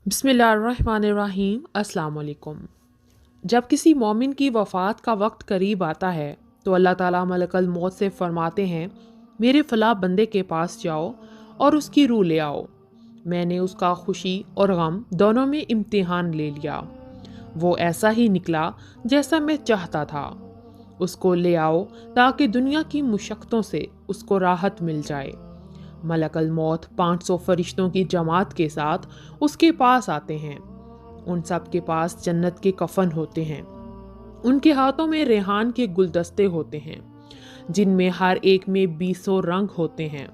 बिस्मिल्लाहिर्रहमानिर्रहीम। अस्सलाम वालेकुम। जब किसी मोमिन की वफ़ात का वक्त करीब आता है तो अल्लाह ताला मलकल मौत से फरमाते हैं, मेरे फ़लाँ बंदे के पास जाओ और उसकी रूह ले आओ। मैंने उसका खुशी और गम दोनों में इम्तिहान ले लिया। वो ऐसा ही निकला जैसा मैं चाहता था। उसको ले आओ ताकि दुनिया की मुशक्क़तों से उसको राहत मिल जाए। मलकल मौत 500 फरिश्तों की जमात के साथ उसके पास आते हैं। उन सब के पास जन्नत के कफन होते हैं। उनके हाथों में रेहान के गुलदस्ते होते हैं, जिनमें हर एक में 20 रंग होते हैं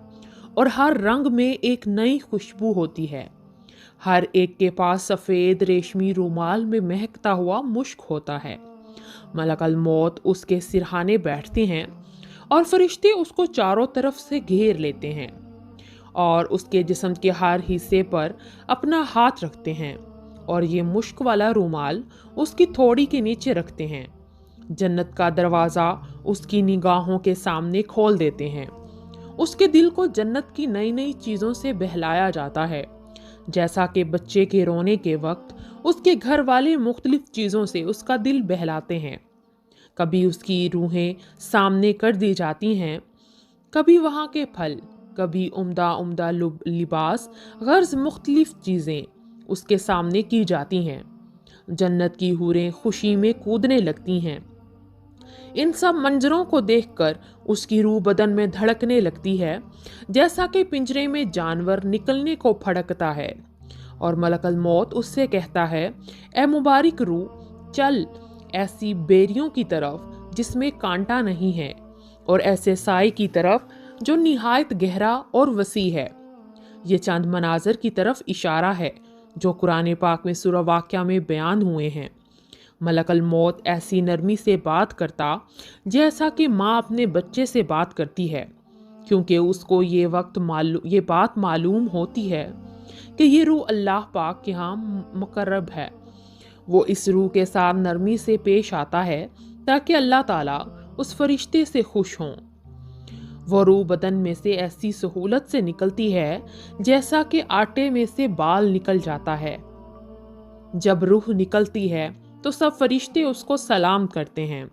और हर रंग में एक नई खुशबू होती है। हर एक के पास सफ़ेद रेशमी रुमाल में महकता हुआ मुश्क होता है। मलकल मौत उसके सिरहाने बैठते हैं और फरिश्ते उसको चारों तरफ से घेर लेते हैं और उसके जिस्म के हर हिस्से पर अपना हाथ रखते हैं और ये मुश्क वाला रुमाल उसकी थोड़ी के नीचे रखते हैं। जन्नत का दरवाज़ा उसकी निगाहों के सामने खोल देते हैं। उसके दिल को जन्नत की नई नई चीज़ों से बहलाया जाता है, जैसा कि बच्चे के रोने के वक्त उसके घर वाले मुख्तलिफ चीज़ों से उसका दिल बहलाते हैं। कभी उसकी रूहें सामने कर दी जाती हैं, कभी वहाँ के फल, कभी उम्दा उम्दा लिबास, गर्ज मुख्तलिफ चीज़ें उसके सामने की जाती हैं। जन्नत की हूरें खुशी में कूदने लगती हैं। इन सब मंजरों को देखकर उसकी रूह बदन में धड़कने लगती है, जैसा कि पिंजरे में जानवर निकलने को फड़कता है। और मलकल मौत उससे कहता है, ए मुबारक रूह, चल ऐसी बेरियों की तरफ जिसमें कांटा नहीं है, और ऐसे साए की तरफ जो निहायत गहरा और वसी है। ये चंद मनाजर की तरफ इशारा है जो कुरान पाक में सूरह वाक़या में बयान हुए हैं। मलकल मौत ऐसी नरमी से बात करता जैसा कि माँ अपने बच्चे से बात करती है, क्योंकि उसको ये बात मालूम होती है कि ये रूह अल्लाह पाक के यहाँ मुकर्रब है। वो इस रूह के साथ नरमी से पेश आता है ताकि अल्लाह ताला उस फरिश्ते से खुश हों। वो रूह बदन में से ऐसी सहूलत से निकलती है जैसा कि आटे में से बाल निकल जाता है। जब रूह निकलती है तो सब फरिश्ते उसको सलाम करते हैं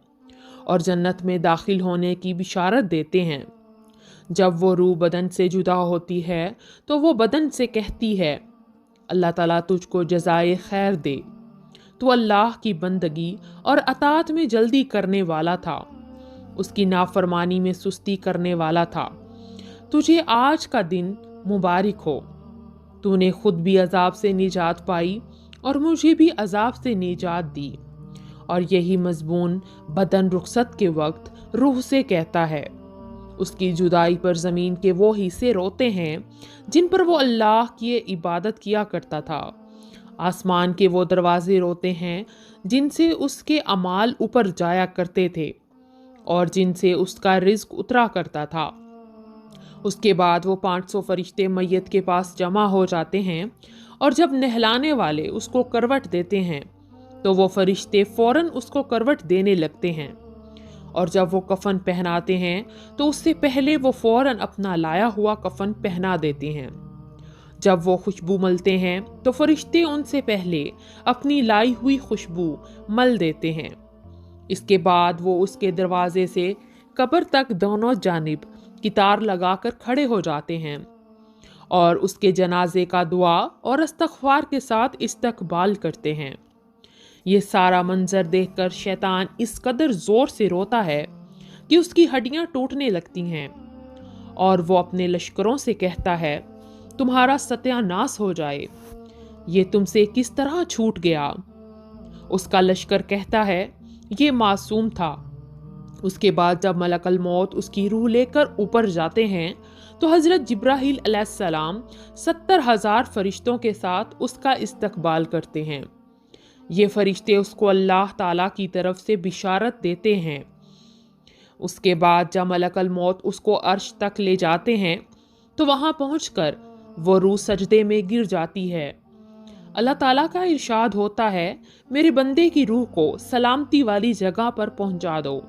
और जन्नत में दाखिल होने की बिशारत देते हैं। जब वो रूह बदन से जुदा होती है तो वो बदन से कहती है, अल्लाह ताला तुझको जज़ाए खैर दे। तू अल्लाह की बंदगी और अताअत में जल्दी करने वाला था, उसकी नाफरमानी में सुस्ती करने वाला था। तुझे आज का दिन मुबारक हो। तूने खुद भी अजाब से निजात पाई और मुझे भी अजाब से निजात दी। और यही मज़बून बदन रुखसत के वक्त रूह से कहता है। उसकी जुदाई पर ज़मीन के वो हिस्से रोते हैं जिन पर वो अल्लाह की इबादत किया करता था। आसमान के वो दरवाजे रोते हैं जिनसे उसके अमाल ऊपर जाया करते थे और जिनसे उसका रिज्क उतरा करता था। उसके बाद वो 500 फरिश्ते मैयत के पास जमा हो जाते हैं और जब नहलाने वाले उसको करवट देते हैं तो वो फरिश्ते फौरन उसको करवट देने लगते हैं, और जब वो कफन पहनाते हैं तो उससे पहले वो फौरन अपना लाया हुआ कफन पहना देते हैं। जब वो खुशबू मलते हैं तो फरिश्ते उनसे पहले अपनी लाई हुई खुशबू मल देते हैं। इसके बाद वो उसके दरवाजे से कब्र तक दोनों जानिब कितार लगाकर खड़े हो जाते हैं और उसके जनाजे का दुआ और इस्तग़फ़ार के साथ इस्तकबाल करते हैं। ये सारा मंजर देखकर शैतान इस कदर जोर से रोता है कि उसकी हड्डियां टूटने लगती हैं और वो अपने लश्करों से कहता है, तुम्हारा सत्यानाश हो जाए, ये तुमसे किस तरह छूट गया। उसका लश्कर कहता है, ये मासूम था। उसके बाद जब मलकल मौत उसकी रूह लेकर ऊपर जाते हैं तो हज़रत जिब्राहील अलैहिस्सलाम 70,000 फरिश्तों के साथ उसका इस्तकबाल करते हैं। ये फरिश्ते उसको अल्लाह ताला की तरफ से बिशारत देते हैं। उसके बाद जब मलकल मौत उसको अर्श तक ले जाते हैं तो वहाँ पहुँचकर वो रूह सजदे में गिर जाती है। अल्लाह ताला का इरशाद होता है, मेरे बंदे की रूह को सलामती वाली जगह पर पहुँचा दो।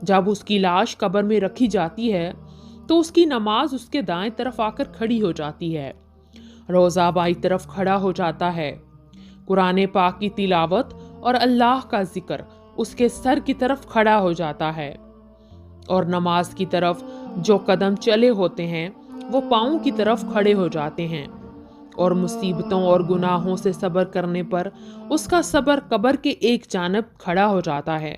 जब उसकी लाश कब्र में रखी जाती है तो उसकी नमाज उसके दाएं तरफ आकर खड़ी हो जाती है। रोज़ा बाईं तरफ खड़ा हो जाता है। कुरान पाक की तिलावत और अल्लाह का जिक्र उसके सर की तरफ खड़ा हो जाता है, और नमाज की तरफ जो कदम चले होते हैं वो पाँव की तरफ खड़े हो जाते हैं, और मुसीबतों और गुनाहों से सब्र करने पर उसका सब्र कब्र के एक जानब खड़ा हो जाता है।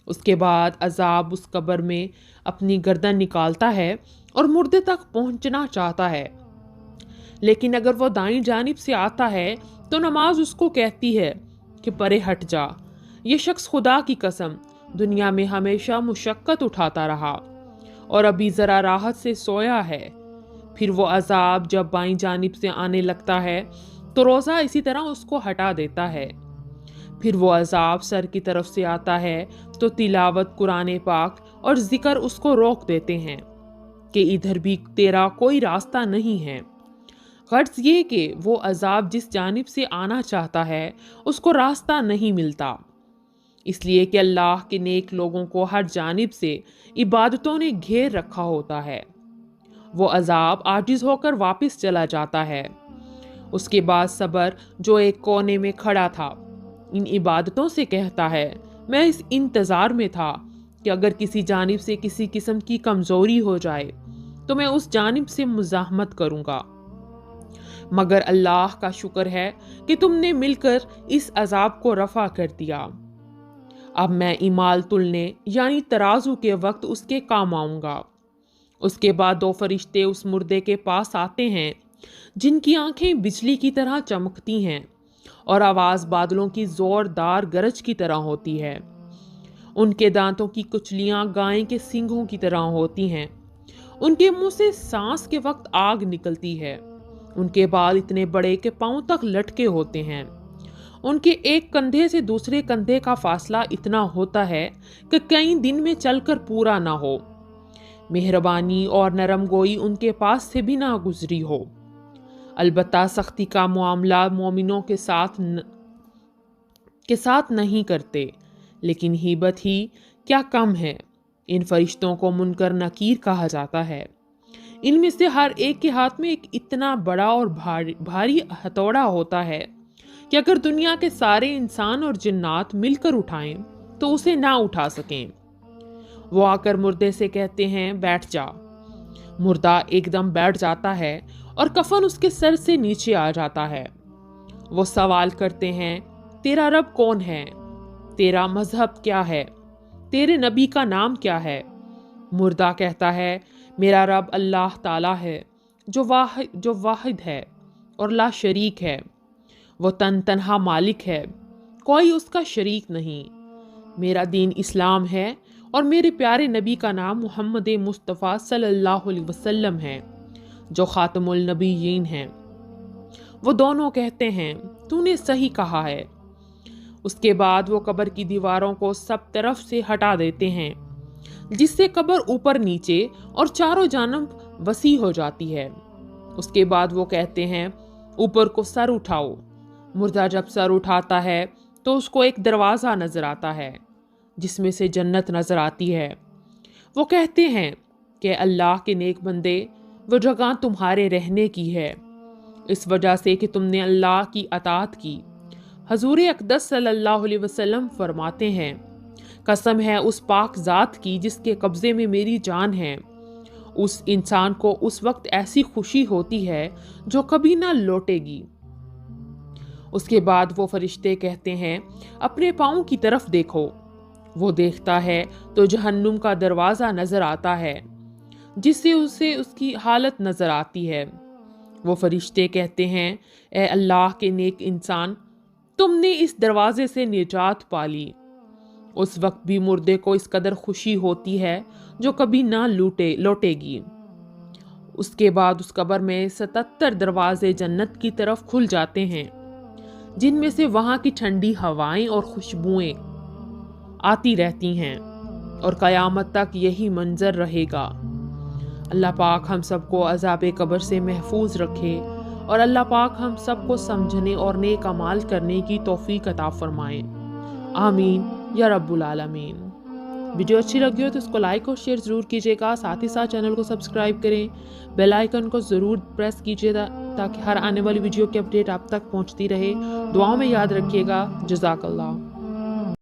उसके बाद अजाब उस कब्र में अपनी गर्दन निकालता है और मुर्दे तक पहुंचना चाहता है, लेकिन अगर वो दाईं जानिब से आता है तो नमाज उसको कहती है कि परे हट जा। ये शख्स खुदा की कसम दुनिया में हमेशा मुशक्कत उठाता रहा और अभी ज़रा राहत से सोया है। फिर वो अजाब जब बाईं जानिब से आने लगता है तो रोज़ा इसी तरह उसको हटा देता है। फिर वो अजाब सर की तरफ से आता है तो तिलावत कुरान पाक और जिक्र उसको रोक देते हैं कि इधर भी तेरा कोई रास्ता नहीं है। गर्ज ये कि वो अजाब जिस जानिब से आना चाहता है उसको रास्ता नहीं मिलता, इसलिए कि अल्लाह के नेक लोगों को हर जानिब से इबादतों ने घेर रखा होता है। वो अजाब आजिज होकर वापस चला जाता है। उसके बाद सब्र जो एक कोने में खड़ा था इन इबादतों से कहता है, मैं इस इंतज़ार में था कि अगर किसी जानिब से किसी किस्म की कमज़ोरी हो जाए तो मैं उस जानिब से मुज़ाहमत करूँगा, मगर अल्लाह का शुक्र है कि तुमने मिलकर इस अजाब को रफ़ा कर दिया। अब मैं इमाल तुलने यानी तराजू के वक्त उसके काम आऊँगा। उसके बाद दो फरिश्ते उस मुर्दे के पास आते हैं जिनकी आंखें बिजली की तरह चमकती हैं और आवाज़ बादलों की ज़ोरदार गरज की तरह होती है। उनके दांतों की कुचलियाँ गाय के सींगों की तरह होती हैं। उनके मुंह से सांस के वक्त आग निकलती है। उनके बाल इतने बड़े कि पाँव तक लटके होते हैं। उनके एक कंधे से दूसरे कंधे का फासला इतना होता है कि कई दिन में चलकर पूरा ना हो। मेहरबानी और नरम गोई उनके पास से भी ना गुजरी हो। अलबत्ता सख्ती का मामला मोमिनों के साथ नहीं करते, लेकिन हिबत ही क्या कम है। इन फरिश्तों को मुनकर नकीर कहा जाता है। इनमें से हर एक के हाथ में एक इतना बड़ा और भारी हथौड़ा होता है कि अगर दुनिया के सारे इंसान और जिन्नात मिलकर उठाएं तो उसे ना उठा सकें। वो आकर मुर्दे से कहते हैं, बैठ जा। मुर्दा एकदम बैठ जाता है और कफन उसके सर से नीचे आ जाता है। वो सवाल करते हैं, तेरा रब कौन है? तेरा मजहब क्या है? तेरे नबी का नाम क्या है? मुर्दा कहता है, मेरा रब अल्लाह ताला है जो वाहिद है और ला शरीक है। वो तन्हा मालिक है, कोई उसका शरीक नहीं। मेरा दीन इस्लाम है और मेरे प्यारे नबी का नाम मोहम्मद मुस्तफ़ा सल्लल्लाहु अलैहि वसल्लम है जो ख़ातमुल नबीयीन हैं। वो दोनों कहते हैं, तूने सही कहा है। उसके बाद वो कब्र की दीवारों को सब तरफ से हटा देते हैं जिससे कब्र ऊपर नीचे और चारों जानब वसी हो जाती है। उसके बाद वो कहते हैं, ऊपर को सर उठाओ। मुर्दा जब सर उठाता है तो उसको एक दरवाज़ा नज़र आता है जिसमें से जन्नत नज़र आती है। वो कहते हैं कि अल्लाह के नेक बंदे, वो जगह तुम्हारे रहने की है इस वजह से कि तुमने अल्लाह की अताअत की। हजूर अक़दस सल्लल्लाहु अलैहि वसल्लम फरमाते हैं, कसम है उस पाक ज़ात की जिसके कब्ज़े में मेरी जान है, उस इंसान को उस वक्त ऐसी खुशी होती है जो कभी ना लौटेगी। उसके बाद वो फरिश्ते कहते हैं, अपने पाँव की तरफ देखो। वो देखता है तो जहन्नुम का दरवाज़ा नज़र आता है जिससे उसे उसकी हालत नज़र आती है। वो फरिश्ते कहते हैं, ए अल्लाह के नेक इंसान, तुमने इस दरवाजे से निजात पा ली। उस वक्त भी मुर्दे को इस कदर खुशी होती है जो कभी ना लौटेगी। उसके बाद उस कब्र में 77 दरवाजे जन्नत की तरफ खुल जाते हैं जिनमें से वहाँ की ठंडी हवाएं और खुशबुएं आती रहती हैं और क़यामत तक यही मंजर रहेगा। अल्लाह पाक हम सबको अज़ाब कब्र से महफूज रखे और अल्लाह पाक हम सबको समझने और नेक अमाल करने की तौफीक अता फरमाएं। आमीन या रब्बुल आलमीन। वीडियो अच्छी लगी हो तो इसको लाइक और शेयर ज़रूर कीजिएगा। साथ ही साथ चैनल को सब्सक्राइब करें, बेल आइकन को ज़रूर प्रेस कीजिएगा تاکہ ہر آنے والی ویڈیو کی اپڈیٹ آپ تک پہنچتی رہے۔ دعاؤں میں یاد رکھیے گا۔ جزاک اللہ۔